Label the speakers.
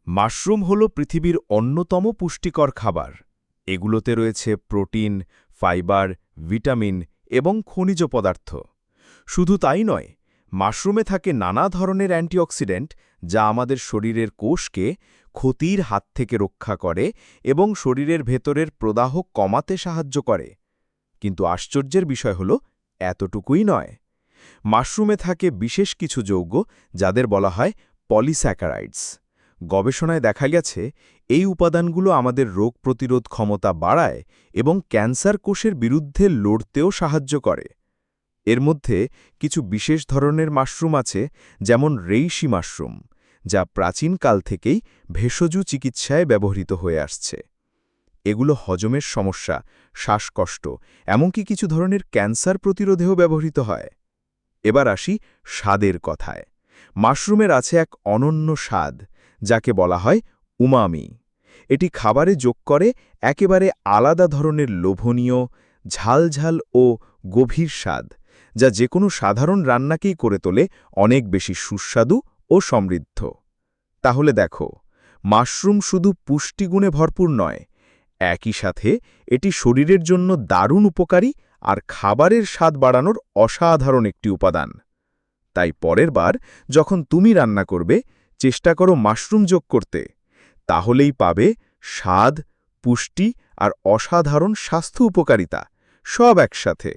Speaker 1: Mushroom হল পৃথিবীর অন্যতম পুষ্টিকর খাবার। এগুলোতে রয়েছে প্রোটিন, ফাইবার, ভিটামিন এবং খনিজ পদার্থ। শুধু তাই নয়, মাশরুমে থাকে নানা ধরনের অ্যান্টিঅক্সিডেন্ট যা আমাদের শরীরের কোষকে ক্ষতির হাত থেকে রক্ষা করে এবং শরীরের ভেতরের প্রদাহ কমাতে সাহায্য করে। কিন্তু আশ্চর্যের বিষয় হল এতটুকুই নয়। মাশরুমে থাকে বিশেষ কিছু যৌগ যাদের বলা হয় পলিস্যাকারাইডস। গবেষণায় দেখা গেছে এই উপাদানগুলো আমাদের রোগ প্রতিরোধ ক্ষমতা বাড়ায় এবং ক্যান্সার কোষের বিরুদ্ধে লড়তেও সাহায্য করে। এর মধ্যে কিছু বিশেষ ধরনের মাশরুম আছে, যেমন রেইশি মাশরুম, যা প্রাচীনকাল থেকেই ভেষজ চিকিৎসায় ব্যবহৃত হয়ে আসছে। এগুলো হজমের সমস্যা, শ্বাসকষ্ট, এমনকি কিছু ধরনের ক্যান্সার প্রতিরোধেও ব্যবহৃত হয়। এবার আসি স্বাদের কথায়। মাশরুমের আছে এক অনন্য স্বাদ, যাকে বলা হয় উমামি। এটি খাবারে যোগ করে একেবারে আলাদা ধরনের লোভনীয়, ঝালঝাল ও গভীর স্বাদ, যা যেকোনো সাধারণ রান্নাকেই করে তোলে অনেক বেশি সুস্বাদু ও সমৃদ্ধ। তাহলে দেখো, মাশরুম শুধু পুষ্টিগুণে ভরপুর নয়, একই সাথে এটি শরীরের জন্য দারুণ উপকারী আর খাবারের স্বাদ বাড়ানোর অসাধারণ একটি উপাদান। তাই পরের বার যখন তুমি রান্না করবে, চেষ্টা করো মাশরুম যোগ করতে। তাহলেই পাবে স্বাদ, পুষ্টি আর অসাধারণ স্বাস্থ্য উপকারিতা, সব একসাথে।